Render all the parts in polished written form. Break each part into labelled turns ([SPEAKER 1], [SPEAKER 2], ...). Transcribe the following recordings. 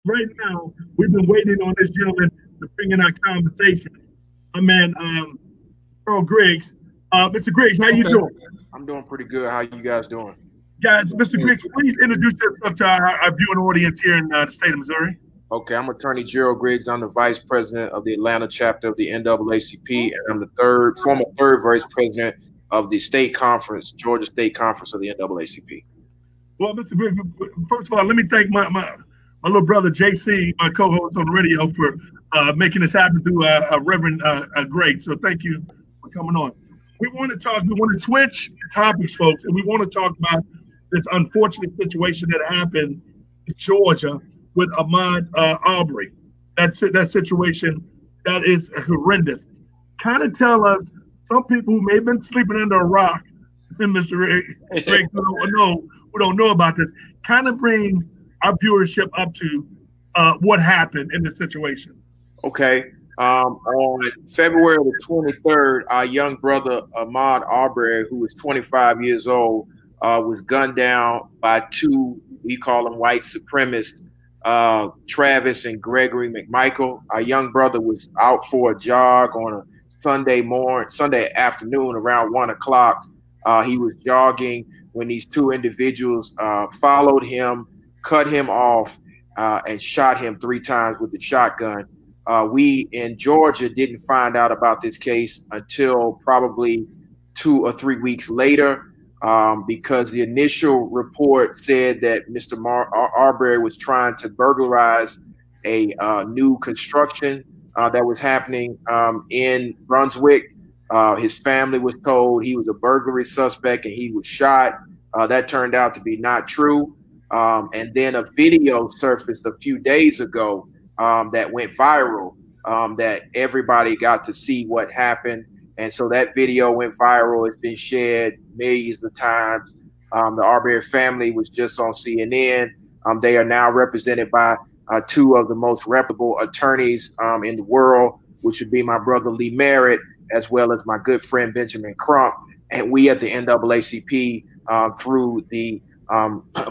[SPEAKER 1] right now, we've been waiting on this gentleman to bring in our conversation. My man, Gerald Griggs. Mr. Griggs, how you
[SPEAKER 2] Okay.
[SPEAKER 1] doing?
[SPEAKER 3] I'm doing pretty good. How you guys doing?
[SPEAKER 1] Guys, Mr. Griggs, please introduce yourself to our viewing audience here in the state of Missouri.
[SPEAKER 3] Okay, I'm Attorney Gerald Griggs. I'm the Vice President of the Atlanta chapter of the NAACP, and I'm the former third Vice President of the State Conference, Georgia State Conference of the NAACP.
[SPEAKER 1] Well, Mr. Griggs, first of all, let me thank my little brother, JC, my co-host on the radio, for making this happen through Reverend Griggs. So thank you for coming on. We want to switch topics, folks, and we want to talk about this unfortunate situation that happened in Georgia with Ahmaud Arbery. That situation, that is horrendous. Kind of tell us, some people who may have been sleeping under a rock, Mr. Griggs, who don't know about this, kind of bring our viewership up to what happened in this situation.
[SPEAKER 3] Okay. On February the 23rd, our young brother Ahmaud Arbery, who was 25 years old, was gunned down by two, we call them white supremacists, Travis and Gregory McMichael. Our young brother was out for a jog on a Sunday afternoon around 1 o'clock. He was jogging when these two individuals followed him, cut him off, and shot him 3 times with the shotgun. We in Georgia didn't find out about this case until probably 2 or 3 weeks later, because the initial report said that Mr. Arbery was trying to burglarize a new construction that was happening in Brunswick. His family was told he was a burglary suspect and he was shot. That turned out to be not true. And then a video surfaced a few days ago that went viral, that everybody got to see what happened. And so that video went viral. It's been shared millions of times. The Arbery family was just on CNN. They are now represented by 2 of the most reputable attorneys in the world, which would be my brother Lee Merritt, as well as my good friend Benjamin Crump. And we at the NAACP, through the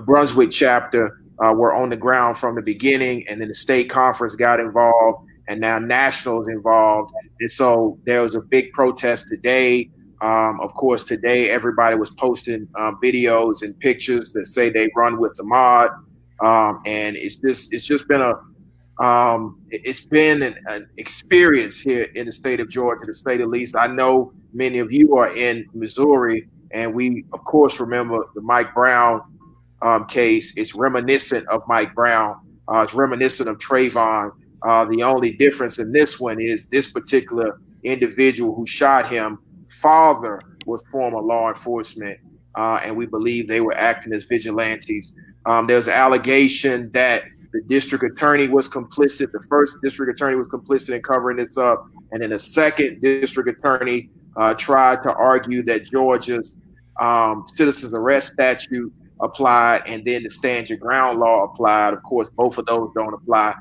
[SPEAKER 3] Brunswick chapter, were on the ground from the beginning, and then the state conference got involved, and now national is involved. And so there was a big protest today. Of course, today everybody was posting videos and pictures that say they run with Ahmaud, and it's just been an experience here in the state of Georgia, to say the least. I know many of you are in Missouri, and we of course remember the Mike Brown case. It's reminiscent of Mike Brown. It's reminiscent of Trayvon. The only difference in this one is this particular individual who shot him, father was former law enforcement, and we believe they were acting as vigilantes. There's an allegation that the district attorney was complicit. The first district attorney was complicit in covering this up, and then the second district attorney tried to argue that Georgia's citizens arrest statute applied, and then the stand your ground law applied. Of course, both of those don't apply.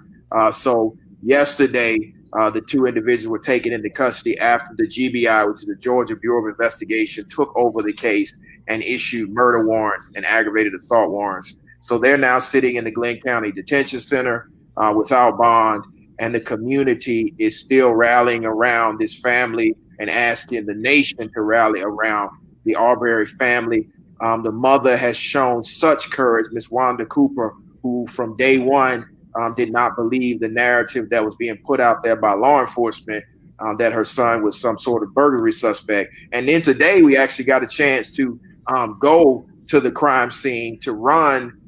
[SPEAKER 3] So yesterday, the 2 individuals were taken into custody after the GBI, which is the Georgia Bureau of Investigation, took over the case and issued murder warrants and aggravated assault warrants. So they're now sitting in the Glenn County Detention Center without bond, and the community is still rallying around this family and asking the nation to rally around the Arbery family. The mother has shown such courage, Miss Wanda Cooper, who from day one did not believe the narrative that was being put out there by law enforcement, that her son was some sort of burglary suspect. And then today we actually got a chance to go to the crime scene to run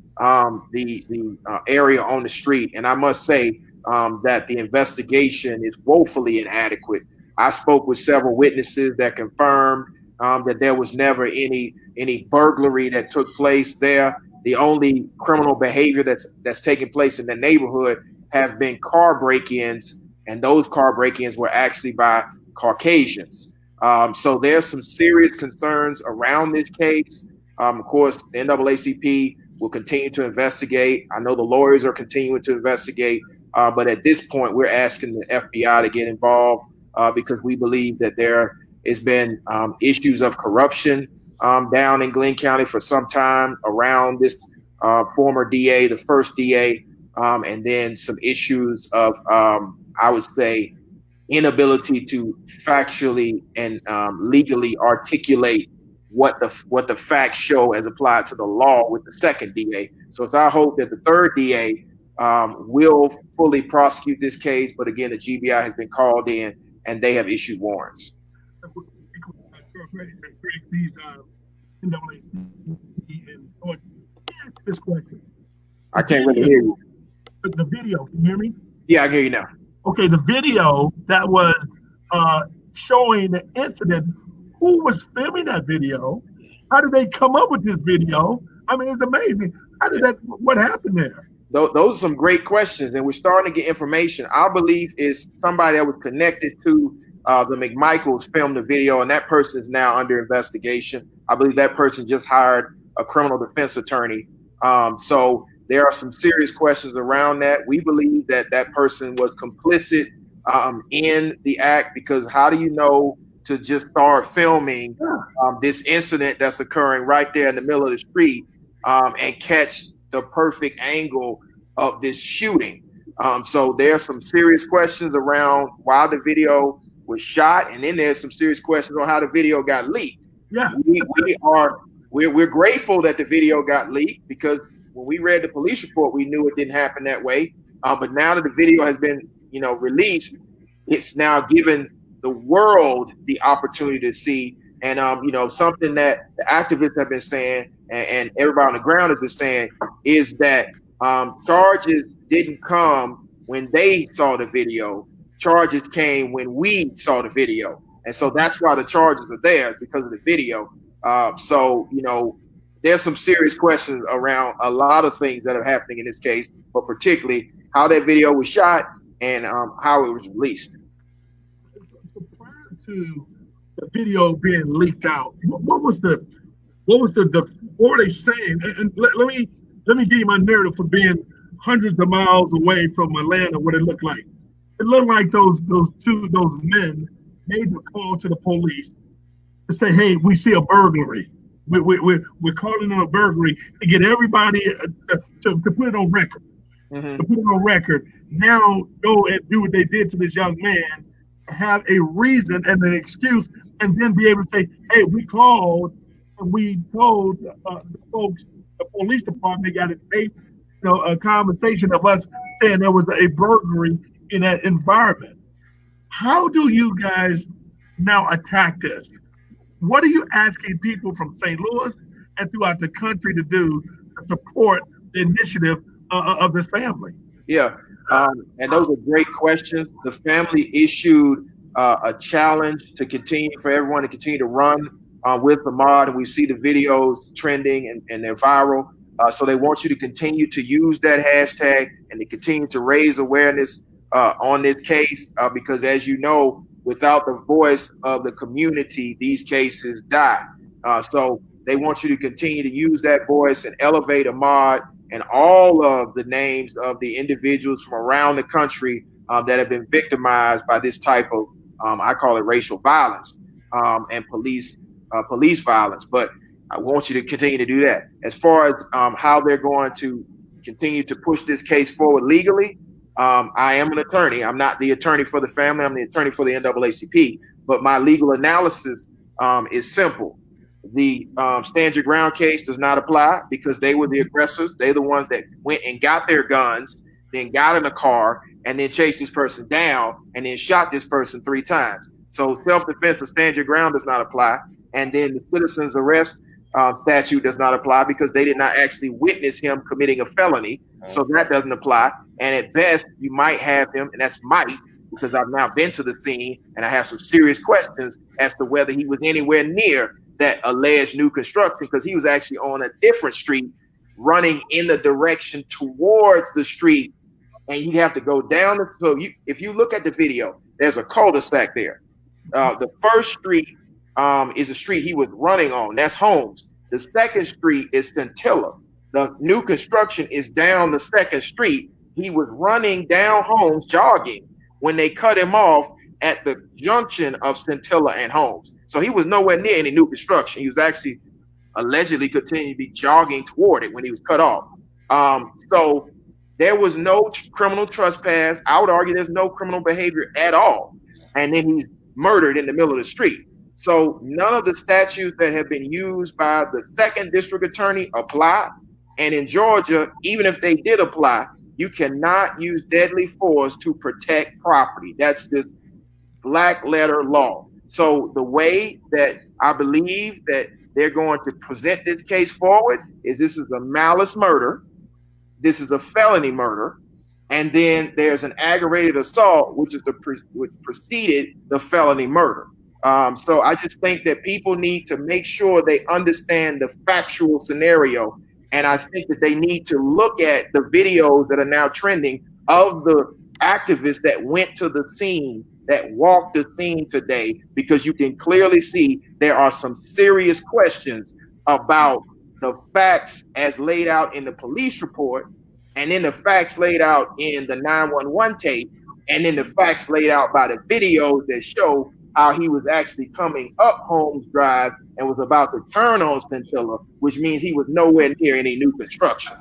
[SPEAKER 3] the area on the street. And I must say that the investigation is woefully inadequate. I spoke with several witnesses that confirmed that there was never any burglary that took place there. The only criminal behavior that's taking place in the neighborhood have been car break-ins, and those car break-ins were actually by Caucasians. So there's some serious concerns around this case. Of course, the NAACP will continue to investigate. I know the lawyers are continuing to investigate, but at this point, we're asking the FBI to get involved because we believe that there has been issues of corruption down in Glenn County for some time around this former DA, the first DA, and then some issues of, I would say, inability to factually and legally articulate what the facts show as applied to the law with the second DA. So it's our hope that the third DA will fully prosecute this case. But again, the GBI has been called in and they have issued warrants.
[SPEAKER 1] These this question.
[SPEAKER 3] I can't really hear you.
[SPEAKER 1] The video, can you hear me?
[SPEAKER 3] Yeah, I can hear you now.
[SPEAKER 1] Okay, the video that was showing the incident, who was filming that video? How did they come up with this video? I mean, it's amazing. How did that, what happened there?
[SPEAKER 3] Those are some great questions, and we're starting to get information. Our belief is somebody that was connected to the McMichaels filmed the video, and that person is now under investigation. I believe that person just hired a criminal defense attorney. So there are some serious questions around that. We believe that that person was complicit in the act, because how do you know to just start filming this incident that's occurring right there in the middle of the street and catch the perfect angle of this shooting? So there's some serious questions around why the video was shot, and then there's some serious questions on how the video got leaked.
[SPEAKER 1] Yeah,
[SPEAKER 3] we're grateful that the video got leaked, because when we read the police report, we knew it didn't happen that way. But now that the video has been, released, it's now given the world the opportunity to see. And something that the activists have been saying, and everybody on the ground has been saying, is that charges didn't come when they saw the video. Charges came when we saw the video. And so that's why the charges are there, because of the video. So there's some serious questions around a lot of things that are happening in this case, but particularly how that video was shot and how it was released.
[SPEAKER 1] Prior to the video being leaked out, what were they saying? And let me give you my narrative for being hundreds of miles away from Atlanta. What it looked like. It looked like those men made the call to the police to say, "Hey, we see a burglary. We're calling on a burglary," to get everybody to put it on record.
[SPEAKER 3] Mm-hmm.
[SPEAKER 1] To put it on record. Now go and do what they did to this young man, have a reason and an excuse, and then be able to say, "Hey, we called and we told the folks, the police department got a conversation of us saying there was a burglary in that environment." How do you guys now attack this? What are you asking people from St. Louis and throughout the country to do to support the initiative of this family?
[SPEAKER 3] Yeah, and those are great questions. The family issued a challenge to continue, for everyone to continue to run with Ahmaud, and we see the videos trending and they're viral. So they want you to continue to use that hashtag and to continue to raise awareness on this case, because as you know, without the voice of the community, these cases die. So they want you to continue to use that voice and elevate Ahmaud and all of the names of the individuals from around the country that have been victimized by this type of, I call it racial violence and police violence. But I want you to continue to do that. As far as how they're going to continue to push this case forward legally, I am an attorney. I'm not the attorney for the family. I'm the attorney for the NAACP. But my legal analysis is simple. The stand your ground case does not apply, because they were the aggressors. They're the ones that went and got their guns, then got in a car, and then chased this person down, and then shot this person 3 times. So self-defense or stand your ground does not apply. And then the citizen's arrest statute does not apply, because they did not actually witness him committing a felony. So that doesn't apply. And at best, you might have him, and that's might, because I've now been to the scene and I have some serious questions as to whether he was anywhere near that alleged new construction, because he was actually on a different street running in the direction towards the street, and you'd have to go down. So if you look at the video, there's a cul-de-sac there. The first street is a street he was running on. That's Holmes. The second street is Scintilla. The new construction is down the second street. He was running down Holmes, jogging, when they cut him off at the junction of Scintilla and Holmes. So he was nowhere near any new construction. He was actually allegedly continuing to be jogging toward it when he was cut off. So There was no criminal trespass. I would argue there's no criminal behavior at all. And then he's murdered in the middle of the street. So none of the statutes that have been used by the second district attorney apply. And in Georgia, even if they did apply, you cannot use deadly force to protect property. That's just black letter law. So the way that I believe that they're going to present this case forward is this is a malice murder. This is a felony murder. And then there's an aggravated assault, which preceded the felony murder. So I just think that people need to make sure they understand the factual scenario. And I think that they need to look at the videos that are now trending of the activists that went to the scene, that walked the scene today, because you can clearly see there are some serious questions about the facts as laid out in the police report, and then the facts laid out in the 911 tape, and then the facts laid out by the videos that show how he was actually coming up Holmes Drive and was about to turn on Scintilla, which means he was nowhere near any new construction.